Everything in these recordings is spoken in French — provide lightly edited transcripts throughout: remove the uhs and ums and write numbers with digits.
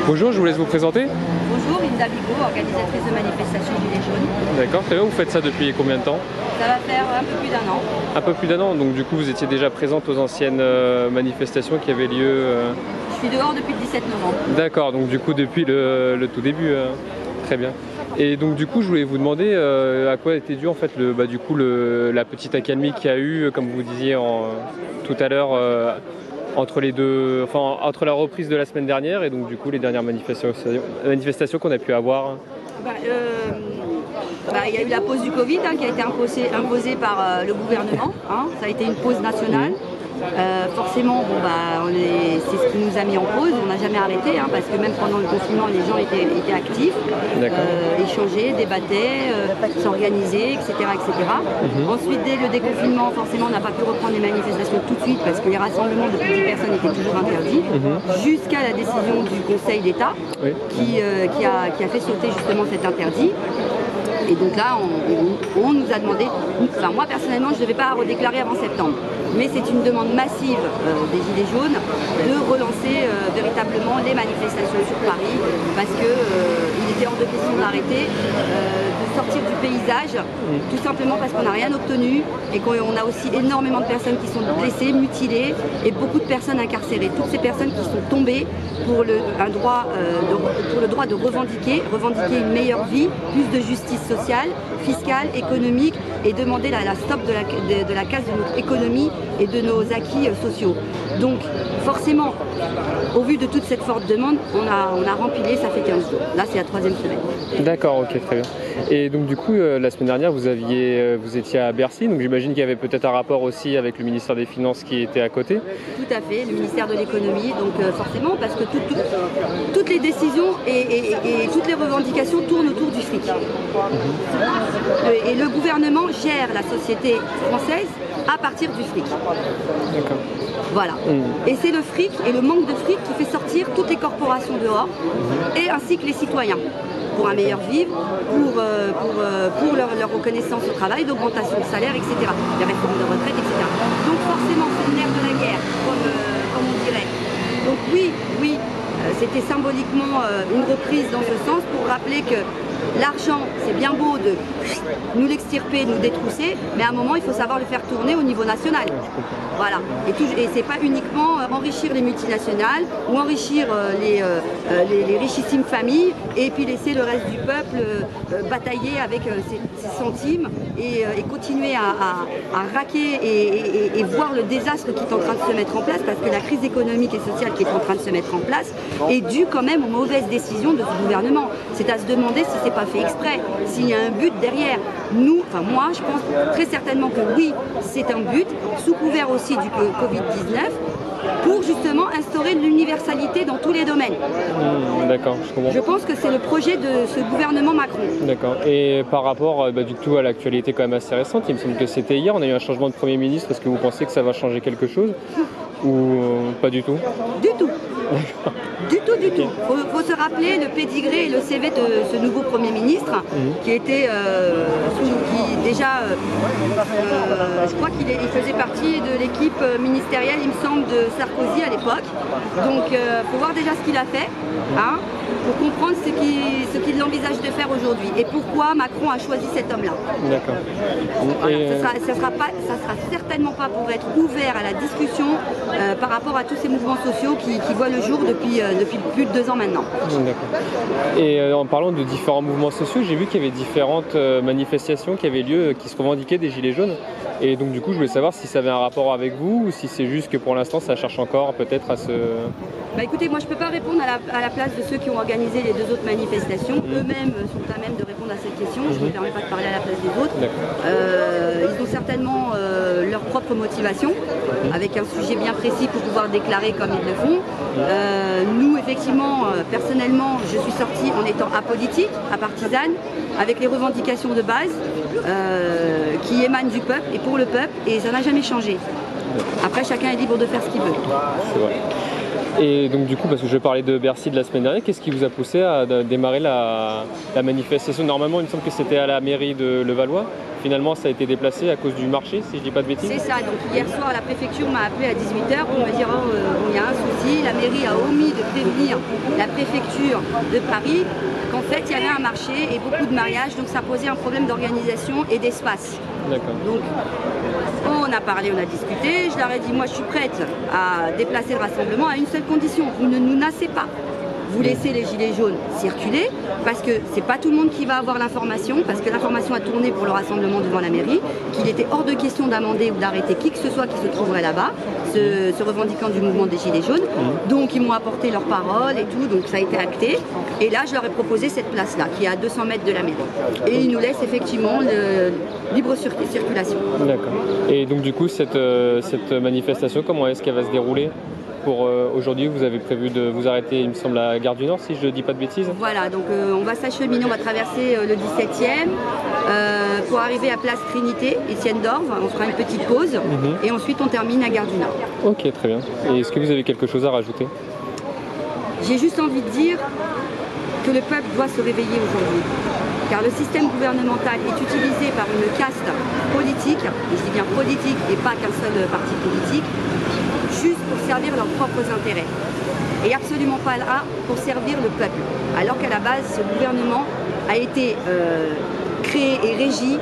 Bonjour, je vous laisse vous présenter. Bonjour, Linda Bigot, organisatrice de manifestation Gilets jaunes. D'accord, très bien. Vous faites ça depuis combien de temps? Ça va faire un peu plus d'un an. Un peu plus d'un an, donc du coup vous étiez déjà présente aux anciennes manifestations qui avaient lieu Je suis dehors depuis le 17 novembre. D'accord, donc du coup depuis le tout début, très bien. Et donc du coup je voulais vous demander à quoi était dû en fait la petite accalmie qu'il y a eu, comme vous disiez tout à l'heure, entre la reprise de la semaine dernière et donc du coup les dernières manifestations qu'on a pu avoir. Il y a eu la pause du Covid qui a été imposée par le gouvernement. Ça a été une pause nationale. Forcément, c'est ce qui nous a mis en pause. On n'a jamais arrêté parce que même pendant le confinement, les gens étaient actifs, échangeaient, débattaient, s'organisaient, etc. Ensuite, dès le déconfinement, forcément, on n'a pas pu reprendre les manifestations tout de suite parce que les rassemblements de plus de 10 personnes étaient toujours interdits, jusqu'à la décision du Conseil d'État qui a fait sauter justement cet interdit. Et donc là, on nous a demandé, moi personnellement, je ne devais pas redéclarer avant septembre, mais c'est une demande massive des Gilets jaunes de relancer véritablement les manifestations sur Paris, parce qu'il était hors de question de l'arrêter, de sortir du paysage, tout simplement parce qu'on n'a rien obtenu et qu'on a aussi énormément de personnes qui sont blessées, mutilées et beaucoup de personnes incarcérées. Toutes ces personnes qui sont tombées pour le droit de revendiquer une meilleure vie, plus de justice sociale, fiscale, économique et demander la stop de la casse de notre économie et de nos acquis sociaux. Donc forcément, au vu de toute cette forte demande, on a rempilé, ça fait 15 jours. Là c'est la 3e semaine. D'accord, ok, très bien. Et donc du coup, la semaine dernière, vous étiez à Bercy, donc j'imagine qu'il y avait peut-être un rapport aussi avec le ministère des Finances qui était à côté. Tout à fait, le ministère de l'économie, donc forcément, parce que toutes les décisions et toutes les revendications tournent autour du fric. Et le gouvernement gère la société française à partir du fric. D'accord. Voilà. Et c'est le fric et le manque de fric qui fait sortir toutes les corporations dehors, et ainsi que les citoyens, pour un meilleur vivre, pour leur reconnaissance au travail, d'augmentation de salaire, etc. Les réformes de retraite, etc. Donc forcément, c'est le nerf de la guerre, comme on dirait. Donc oui, c'était symboliquement une reprise dans ce sens pour rappeler que l'argent, c'est bien beau de nous l'extirper, nous détrousser, mais à un moment, il faut savoir le faire tourner au niveau national. Voilà. Et c'est pas uniquement enrichir les multinationales ou enrichir les richissimes familles et puis laisser le reste du peuple batailler avec ses centimes et continuer à raquer et voir le désastre qui est en train de se mettre en place, parce que la crise économique et sociale qui est en train de se mettre en place est due quand même aux mauvaises décisions de ce gouvernement. C'est à se demander si c'est pas fait exprès, s'il y a un but derrière. Moi, je pense très certainement que oui, c'est un but, sous couvert aussi du Covid-19, pour justement instaurer l'universalité dans tous les domaines. D'accord, je comprends. Je pense que c'est le projet de ce gouvernement Macron. D'accord. Et par rapport du coup à l'actualité quand même assez récente, il me semble que c'était hier, on a eu un changement de Premier ministre. Est-ce que vous pensez que ça va changer quelque chose ou pas du tout? Du tout. Du tout. Faut se rappeler le pédigré et le CV de ce nouveau Premier ministre qui était je crois qu'il faisait partie de l'équipe ministérielle, il me semble, de Sarkozy à l'époque. Donc faut voir déjà ce qu'il a fait pour comprendre ce qu'il envisage de faire aujourd'hui et pourquoi Macron a choisi cet homme-là. D'accord. Voilà, ça sera certainement pas pour être ouvert à la discussion par rapport à tous ces mouvements sociaux qui voient le jour depuis plus de 2 ans maintenant. D'accord. Et en parlant de différents mouvements sociaux, j'ai vu qu'il y avait différentes manifestations qui avaient lieu, qui se revendiquaient des Gilets jaunes. Et donc du coup, je voulais savoir si ça avait un rapport avec vous ou si c'est juste que pour l'instant, ça cherche encore peut-être à se... Écoutez, moi je ne peux pas répondre à la place de ceux qui ont organisé les 2 autres manifestations. Eux-mêmes sont à même de répondre à cette question. Je ne me permets pas de parler à la place des autres. Ils ont certainement leur propre motivation, avec un sujet bien précis pour pouvoir déclarer comme ils le font. Nous, effectivement, personnellement, je suis sortie en étant apolitique, apartisane, avec les revendications de base qui émanent du peuple et pour le peuple, et ça n'a jamais changé. Après, chacun est libre de faire ce qu'il veut. C'est vrai. Et donc du coup, parce que je parlais de Bercy de la semaine dernière, qu'est-ce qui vous a poussé à démarrer la manifestation? Normalement, il me semble que c'était à la mairie de Levallois. Finalement, ça a été déplacé à cause du marché, si je dis pas de bêtises. C'est ça, donc hier soir, la préfecture m'a appelé à 18h pour me dire il y a un souci. La mairie a omis de prévenir la préfecture de Paris qu'en fait, il y avait un marché et beaucoup de mariages, donc ça posait un problème d'organisation et d'espace. D'accord. Donc, on a parlé, on a discuté, je leur ai dit, moi je suis prête à déplacer le rassemblement à une seule condition, vous ne nous nassez pas. Vous laissez les gilets jaunes circuler, parce que c'est pas tout le monde qui va avoir l'information, parce que l'information a tourné pour le rassemblement devant la mairie, qu'il était hors de question d'amender ou d'arrêter qui que ce soit qui se trouverait là-bas, se revendiquant du mouvement des gilets jaunes. Donc ils m'ont apporté leurs paroles et tout, donc ça a été acté. Et là, je leur ai proposé cette place-là, qui est à 200 mètres de la mairie. Et ils nous laissent effectivement libre circulation. D'accord. Et donc du coup, cette manifestation, comment est-ce qu'elle va se dérouler? Pour aujourd'hui, vous avez prévu de vous arrêter, il me semble, à la gare du Nord, si je ne dis pas de bêtises. Voilà, donc on va s'acheminer, on va traverser le 17e pour arriver à Place Trinité, Étienne d'Orve. On fera une petite pause et ensuite on termine à gare du Nord. Ok, très bien. Et est-ce que vous avez quelque chose à rajouter? J'ai juste envie de dire que le peuple doit se réveiller aujourd'hui. Car le système gouvernemental est utilisé par une caste politique, et je dis bien politique et pas qu'un seul parti politique, juste pour servir leurs propres intérêts. Et absolument pas là pour servir le peuple. Alors qu'à la base, ce gouvernement a été créé et régi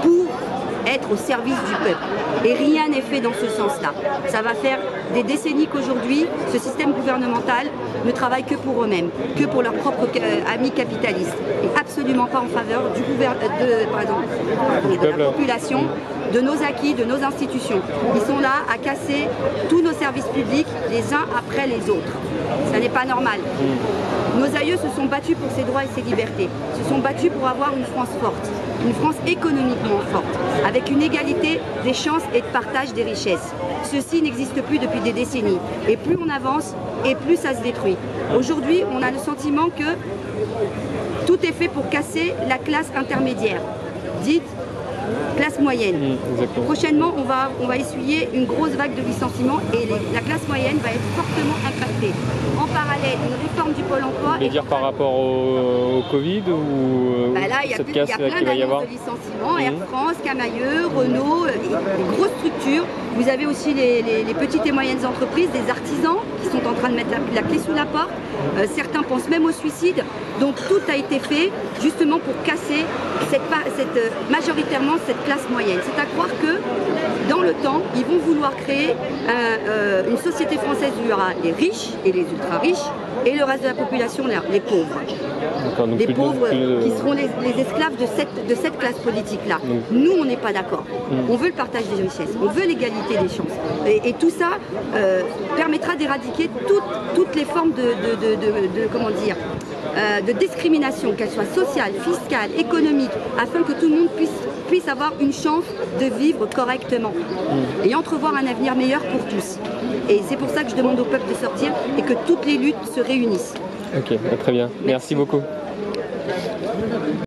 pour être au service du peuple. Et rien n'est fait dans ce sens-là. Ça va faire des décennies qu'aujourd'hui, ce système gouvernemental ne travaille que pour eux-mêmes, que pour leurs propres amis capitalistes, et absolument pas en faveur de la population, de nos acquis, de nos institutions. Ils sont là à casser tous nos services publics les uns après les autres. Ça n'est pas normal. Nos aïeux se sont battus pour ses droits et ses libertés, se sont battus pour avoir une France forte, une France économiquement forte, avec une égalité des chances et de partage des richesses. Ceci n'existe plus depuis des décennies. Et plus on avance, et plus ça se détruit. Aujourd'hui, on a le sentiment que tout est fait pour casser la classe intermédiaire, dite classe moyenne. Prochainement, on va essuyer une grosse vague de licenciements et la classe moyenne va être fortement impactée. En parallèle, une réforme du Pôle emploi... Vous voulez dire par rapport au Covid ou là, il y a plein d'annonces de licenciements, Air France, Camaïeu, Renault, des grosses structures. Vous avez aussi les petites et moyennes entreprises, des artisans qui sont en train de mettre la clé sous la porte. Certains pensent même au suicide. Donc tout a été fait justement pour casser majoritairement cette classe moyenne. C'est à croire que dans le temps, ils vont vouloir créer une société française où il y aura les riches et les ultra-riches et le reste de la population, les pauvres. Les pauvres qui seront les esclaves de cette classe politique-là. Nous, on n'est pas d'accord. On veut le partage des richesses, on veut l'égalité des chances. Et tout ça permettra d'éradiquer toutes les formes de discrimination, qu'elle soit sociale, fiscale, économique, afin que tout le monde puisse avoir une chance de vivre correctement et entrevoir un avenir meilleur pour tous. Et c'est pour ça que je demande au peuple de sortir et que toutes les luttes se réunissent. Ok, très bien. Merci beaucoup.